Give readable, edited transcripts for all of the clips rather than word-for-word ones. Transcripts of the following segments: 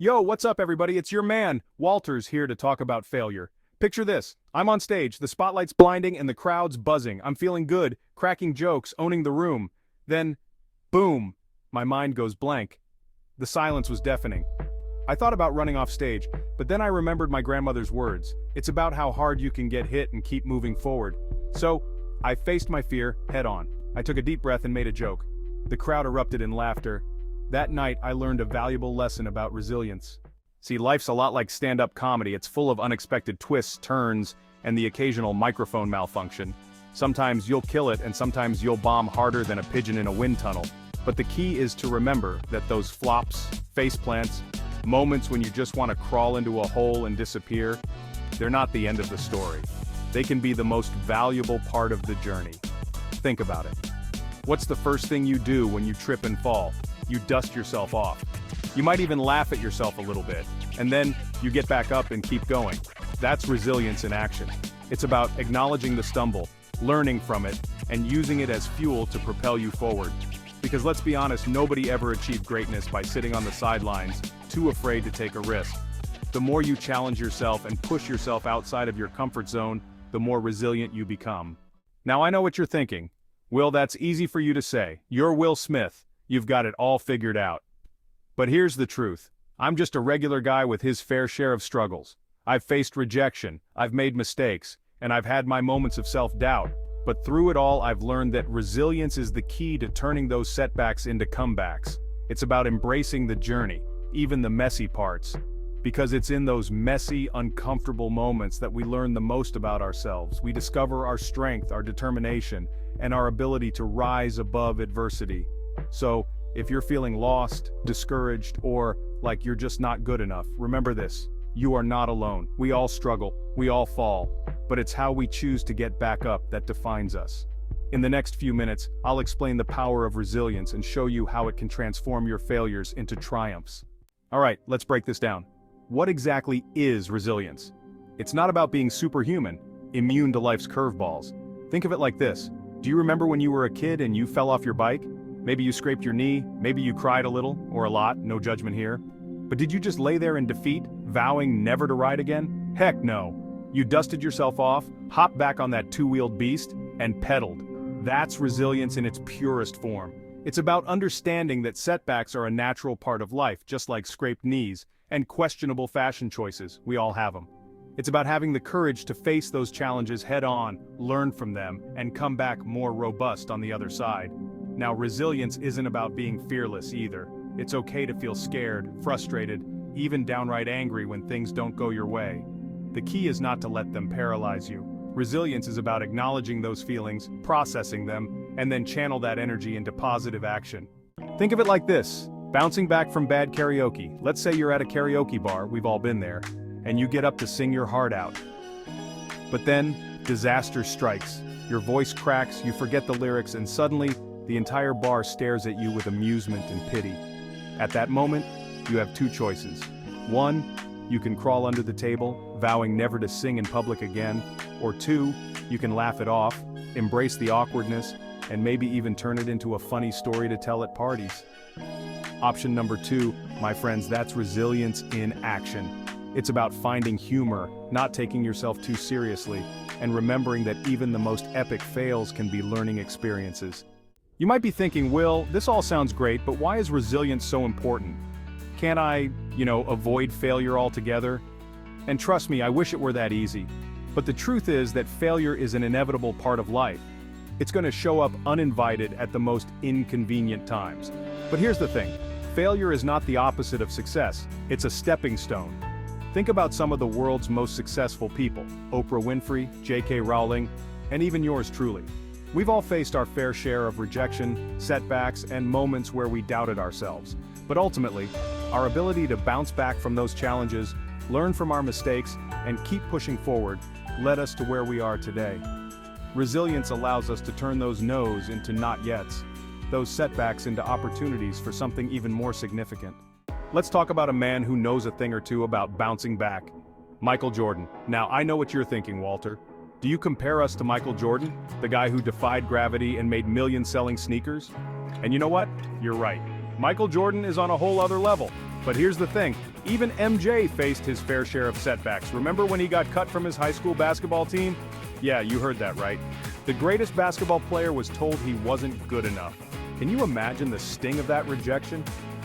Yo, what's up everybody? It's your man, Walters, here to talk about failure. Picture this. I'm on stage, the spotlight's blinding and the crowd's buzzing. I'm feeling good, cracking jokes, owning the room. Then, boom, my mind goes blank. The silence was deafening. I thought about running off stage, but then I remembered my grandmother's words. It's about how hard you can get hit and keep moving forward. So, I faced my fear head on. I took a deep breath and made a joke. The crowd erupted in laughter. That night, I learned a valuable lesson about resilience. See, life's a lot like stand-up comedy. It's full of unexpected twists, turns, and the occasional microphone malfunction. Sometimes you'll kill it, and sometimes you'll bomb harder than a pigeon in a wind tunnel. But the key is to remember that those flops, face plants, moments when you just want to crawl into a hole and disappear, they're not the end of the story. They can be the most valuable part of the journey. Think about it. What's the first thing you do when you trip and fall? You dust yourself off. You might even laugh at yourself a little bit, and then you get back up and keep going. That's resilience in action. It's about acknowledging the stumble, learning from it, and using it as fuel to propel you forward. Because let's be honest, nobody ever achieved greatness by sitting on the sidelines, too afraid to take a risk. The more you challenge yourself and push yourself outside of your comfort zone, the more resilient you become. Now I know what you're thinking. Will, that's easy for you to say. You're Will Smith. You've got it all figured out. But here's the truth. I'm just a regular guy with his fair share of struggles. I've faced rejection, I've made mistakes, and I've had my moments of self-doubt. But through it all, I've learned that resilience is the key to turning those setbacks into comebacks. It's about embracing the journey, even the messy parts. Because it's in those messy, uncomfortable moments that we learn the most about ourselves. We discover our strength, our determination, and our ability to rise above adversity. So, if you're feeling lost, discouraged, or like you're just not good enough, remember this. You are not alone. We all struggle, we all fall, but it's how we choose to get back up that defines us. In the next few minutes, I'll explain the power of resilience and show you how it can transform your failures into triumphs. Alright, let's break this down. What exactly is resilience? It's not about being superhuman, immune to life's curveballs. Think of it like this. Do you remember when you were a kid and you fell off your bike? Maybe you scraped your knee, maybe you cried a little, or a lot, no judgment here. But did you just lay there in defeat, vowing never to ride again? Heck no. You dusted yourself off, hopped back on that two-wheeled beast, and pedaled. That's resilience in its purest form. It's about understanding that setbacks are a natural part of life, just like scraped knees, and questionable fashion choices, we all have them. It's about having the courage to face those challenges head-on, learn from them, and come back more robust on the other side. Now, resilience isn't about being fearless either. It's okay to feel scared, frustrated, even downright angry when things don't go your way. The key is not to let them paralyze you. Resilience is about acknowledging those feelings, processing them, and then channel that energy into positive action. Think of it like this. Bouncing back from bad karaoke. Let's say you're at a karaoke bar, we've all been there, and you get up to sing your heart out. But then, disaster strikes. Your voice cracks, you forget the lyrics, and suddenly, the entire bar stares at you with amusement and pity. At that moment, you have two choices. One, you can crawl under the table, vowing never to sing in public again. Or two, you can laugh it off, embrace the awkwardness, and maybe even turn it into a funny story to tell at parties. Option number two, my friends, that's resilience in action. It's about finding humor, not taking yourself too seriously, and remembering that even the most epic fails can be learning experiences. You might be thinking, Will, this all sounds great, but why is resilience so important? Can't I, avoid failure altogether? And trust me, I wish it were that easy. But the truth is that failure is an inevitable part of life. It's going to show up uninvited at the most inconvenient times. But here's the thing, failure is not the opposite of success, it's a stepping stone. Think about some of the world's most successful people, Oprah Winfrey, J.K. Rowling, and even yours truly. We've all faced our fair share of rejection, setbacks, and moments where we doubted ourselves. But ultimately, our ability to bounce back from those challenges, learn from our mistakes, and keep pushing forward led us to where we are today. Resilience allows us to turn those no's into not yets, those setbacks into opportunities for something even more significant. Let's talk about a man who knows a thing or two about bouncing back. Michael Jordan. Now, I know what you're thinking, Walter. Do you compare us to Michael Jordan, the guy who defied gravity and made millions selling sneakers? And you know what? You're right. Michael Jordan is on a whole other level. But here's the thing, even MJ faced his fair share of setbacks. Remember when he got cut from his high school basketball team? Yeah, you heard that right. The greatest basketball player was told he wasn't good enough. Can you imagine the sting of that rejection?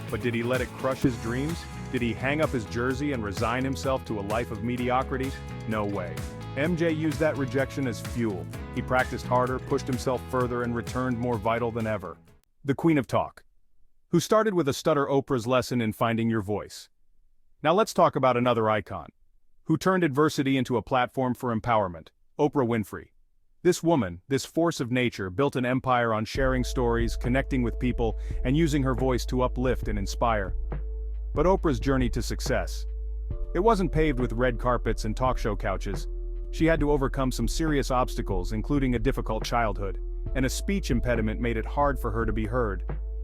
But did he let it crush his dreams? Did he hang up his jersey and resign himself to a life of mediocrity? No way. MJ used that rejection as fuel. He practiced harder, pushed himself further, and returned more vital than ever. The Queen of Talk, who started with a stutter Oprah's lesson in finding your voice. Now let's talk about another icon, who turned adversity into a platform for empowerment, Oprah Winfrey. This woman, this force of nature, built an empire on sharing stories, connecting with people, and using her voice to uplift and inspire. But Oprah's journey to success, it wasn't paved with red carpets and talk show couches. She had to overcome some serious obstacles, including a difficult childhood, and a speech impediment made it hard for her to be heard.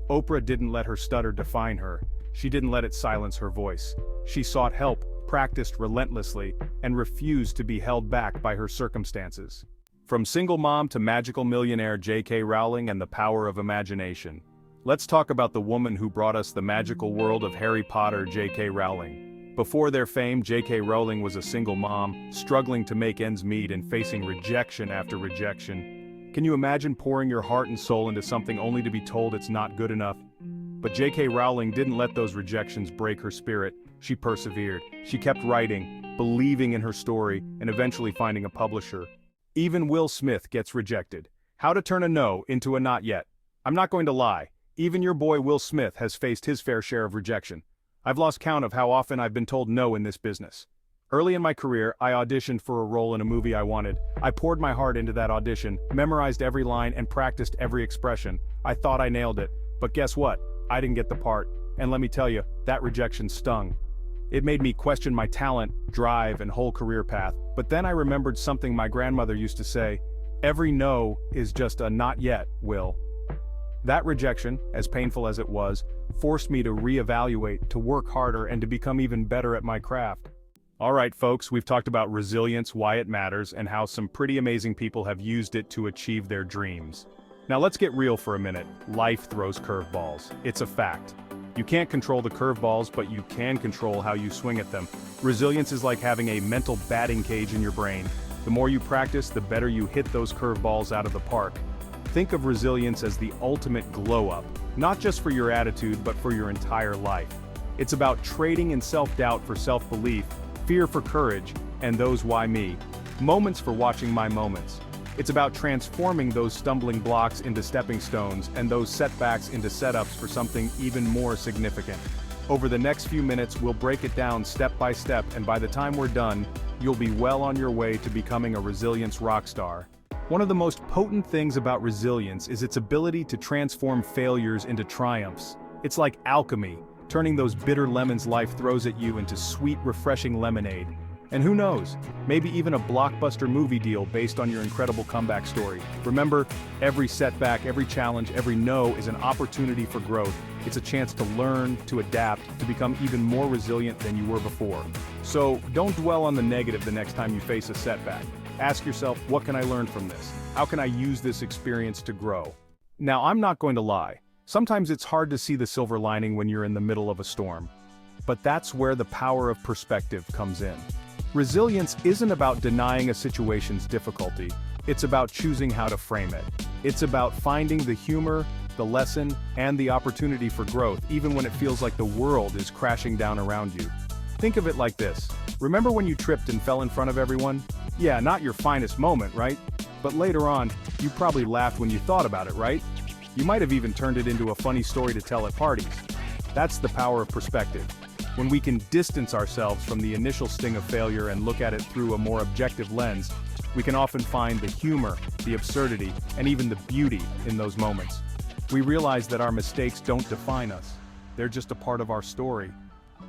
Oprah didn't let her stutter define her. She didn't let it silence her voice. She sought help, practiced relentlessly, and refused to be held back by her circumstances. From single mom to magical millionaire J.K. Rowling and the power of imagination. Let's talk about the woman who brought us the magical world of Harry Potter, J.K. Rowling. Before their fame, J.K. Rowling was a single mom, struggling to make ends meet and facing rejection after rejection. Can you imagine pouring your heart and soul into something only to be told it's not good enough? But J.K. Rowling didn't let those rejections break her spirit. She persevered. She kept writing, believing in her story, and eventually finding a publisher. Even Will Smith gets rejected. How to turn a no into a not yet. I'm not going to lie. Even your boy Will Smith has faced his fair share of rejection. I've lost count of how often I've been told no in this business. Early in my career, I auditioned for a role in a movie I wanted. I poured my heart into that audition, memorized every line, and practiced every expression. I thought I nailed it. But guess what? I didn't get the part. And let me tell you, that rejection stung. It made me question my talent, drive, and whole career path. But then I remembered something my grandmother used to say, every no is just a not yet, Will. That rejection, as painful as it was, forced me to reevaluate, to work harder, and to become even better at my craft. Alright folks, we've talked about resilience, why it matters, and how some pretty amazing people have used it to achieve their dreams. Now let's get real for a minute. Life throws curveballs. It's a fact. You can't control the curveballs, but you can control how you swing at them. Resilience is like having a mental batting cage in your brain. The more you practice, the better you hit those curveballs out of the park. Think of resilience as the ultimate glow-up, not just for your attitude, but for your entire life. It's about trading in self-doubt for self-belief, fear for courage, and those why me, moments for watching my moments. It's about transforming those stumbling blocks into stepping stones and those setbacks into setups for something even more significant. Over the next few minutes, we'll break it down step by step, and by the time we're done, you'll be well on your way to becoming a resilience rock star. One of the most potent things about resilience is its ability to transform failures into triumphs. It's like alchemy, turning those bitter lemons life throws at you into sweet, refreshing lemonade. And who knows, maybe even a blockbuster movie deal based on your incredible comeback story. Remember, every setback, every challenge, every no is an opportunity for growth. It's a chance to learn, to adapt, to become even more resilient than you were before. So don't dwell on the negative the next time you face a setback. Ask yourself, what can I learn from this? How can I use this experience to grow? Now, I'm not going to lie. Sometimes it's hard to see the silver lining when you're in the middle of a storm. But that's where the power of perspective comes in. Resilience isn't about denying a situation's difficulty. It's about choosing how to frame it. It's about finding the humor, the lesson, and the opportunity for growth, even when it feels like the world is crashing down around you. Think of it like this. Remember when you tripped and fell in front of everyone? Yeah, not your finest moment, right? But later on, you probably laughed when you thought about it, right? You might have even turned it into a funny story to tell at parties. That's the power of perspective. When we can distance ourselves from the initial sting of failure and look at it through a more objective lens, we can often find the humor, the absurdity, and even the beauty in those moments. We realize that our mistakes don't define us. They're just a part of our story.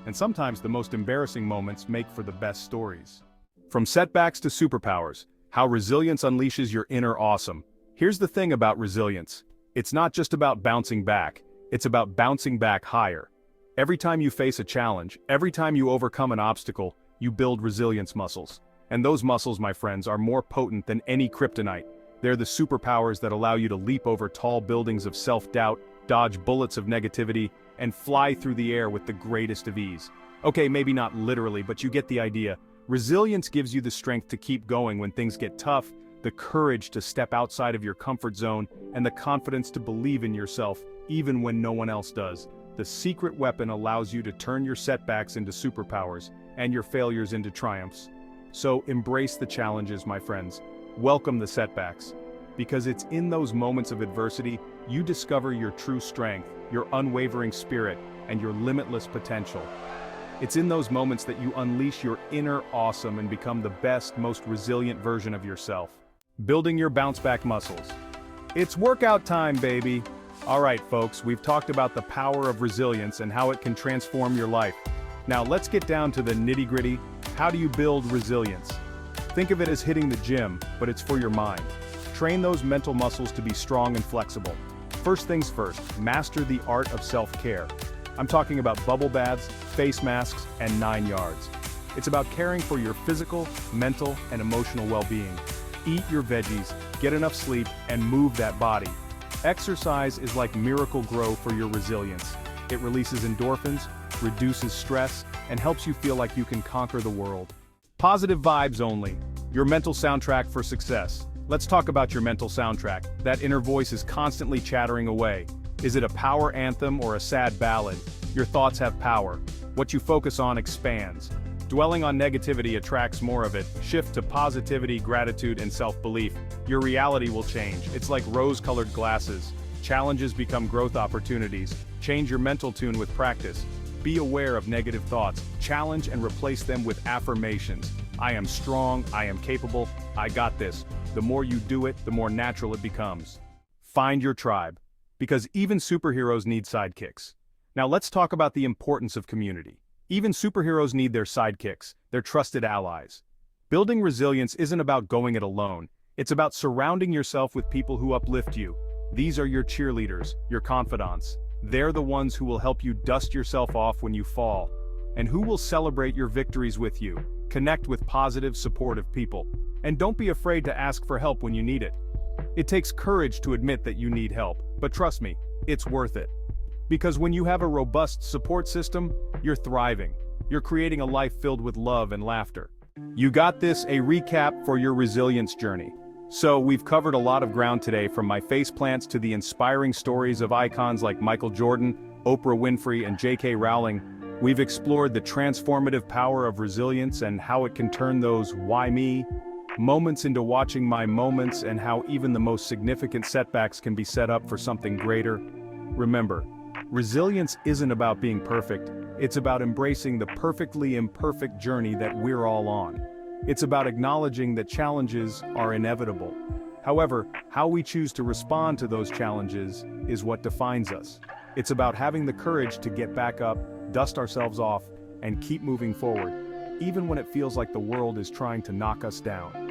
And sometimes the most embarrassing moments make for the best stories. From setbacks to superpowers, how resilience unleashes your inner awesome. Here's the thing about resilience. It's not just about bouncing back, it's about bouncing back higher. Every time you face a challenge, every time you overcome an obstacle, you build resilience muscles. And those muscles, my friends, are more potent than any kryptonite. They're the superpowers that allow you to leap over tall buildings of self-doubt, dodge bullets of negativity, and fly through the air with the greatest of ease. Okay, maybe not literally, but you get the idea. Resilience gives you the strength to keep going when things get tough, the courage to step outside of your comfort zone, and the confidence to believe in yourself, even when no one else does. The secret weapon allows you to turn your setbacks into superpowers, and your failures into triumphs. So embrace the challenges, my friends. Welcome the setbacks. Because it's in those moments of adversity, you discover your true strength, your unwavering spirit, and your limitless potential. It's in those moments that you unleash your inner awesome and become the best, most resilient version of yourself. Building your bounce-back muscles. It's workout time, baby! Alright folks, we've talked about the power of resilience and how it can transform your life. Now let's get down to the nitty-gritty. How do you build resilience? Think of it as hitting the gym, but it's for your mind. Train those mental muscles to be strong and flexible. First things first, master the art of self-care. I'm talking about bubble baths, face masks, and 9 yards. It's about caring for your physical, mental, and emotional well-being. Eat your veggies, get enough sleep, and move that body. Exercise is like miracle grow for your resilience. It releases endorphins, reduces stress, and helps you feel like you can conquer the world. Positive vibes only. Your mental soundtrack for success. Let's talk about your mental soundtrack. That inner voice is constantly chattering away. Is it a power anthem or a sad ballad? Your thoughts have power. What you focus on expands. Dwelling on negativity attracts more of it. Shift to positivity, gratitude, and self-belief. Your reality will change. It's like rose-colored glasses. Challenges become growth opportunities. Change your mental tune with practice. Be aware of negative thoughts. Challenge and replace them with affirmations. I am strong, I am capable, I got this. The more you do it, the more natural it becomes. Find your tribe. Because even superheroes need sidekicks. Now let's talk about the importance of community. Even superheroes need their sidekicks, their trusted allies. Building resilience isn't about going it alone. It's about surrounding yourself with people who uplift you. These are your cheerleaders, your confidants. They're the ones who will help you dust yourself off when you fall, and who will celebrate your victories with you. Connect with positive, supportive people. And don't be afraid to ask for help when you need it. It takes courage to admit that you need help, but trust me, it's worth it. Because when you have a robust support system, you're thriving. You're creating a life filled with love and laughter. You got this, a recap for your resilience journey. So we've covered a lot of ground today, from my faceplants to the inspiring stories of icons like Michael Jordan, Oprah Winfrey, and J.K. Rowling. We've explored the transformative power of resilience and how it can turn those "why me" moments into watching my moments, and how even the most significant setbacks can be set up for something greater. Remember, resilience isn't about being perfect. It's about embracing the perfectly imperfect journey that we're all on. It's about acknowledging that challenges are inevitable. However, how we choose to respond to those challenges is what defines us. It's about having the courage to get back up, dust ourselves off, and keep moving forward, even when it feels like the world is trying to knock us down.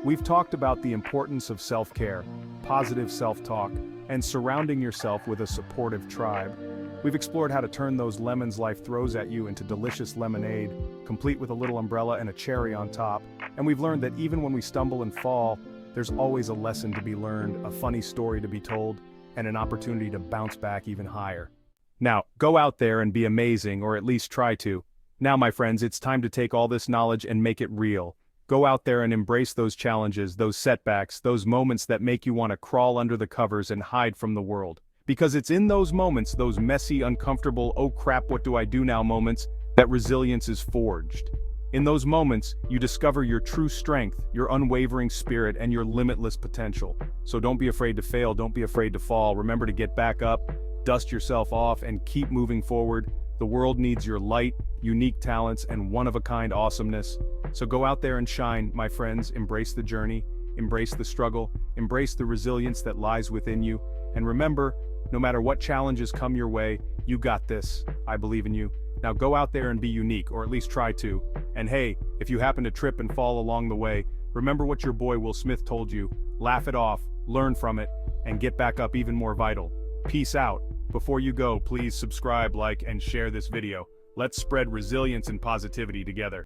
We've talked about the importance of self-care, positive self-talk, and surrounding yourself with a supportive tribe. We've explored how to turn those lemons life throws at you into delicious lemonade, complete with a little umbrella and a cherry on top. And we've learned that even when we stumble and fall, there's always a lesson to be learned, a funny story to be told, and an opportunity to bounce back even higher. Now, go out there and be amazing, or at least try to. Now, my friends, it's time to take all this knowledge and make it real. Go out there and embrace those challenges, those setbacks, those moments that make you want to crawl under the covers and hide from the world. Because it's in those moments, those messy, uncomfortable, oh crap, what do I do now moments, that resilience is forged. In those moments, you discover your true strength, your unwavering spirit, and your limitless potential. So don't be afraid to fail, don't be afraid to fall. Remember to get back up, dust yourself off, and keep moving forward. The world needs your light, unique talents, and one-of-a-kind awesomeness. So go out there and shine, my friends. Embrace the journey, embrace the struggle, embrace the resilience that lies within you. And remember, no matter what challenges come your way, you got this. I believe in you. Now go out there and be unique, or at least try to. And hey, if you happen to trip and fall along the way, remember what your boy Will Smith told you. Laugh it off, learn from it, and get back up even more vital. Peace out. Before you go, please subscribe, like, and share this video. Let's spread resilience and positivity together.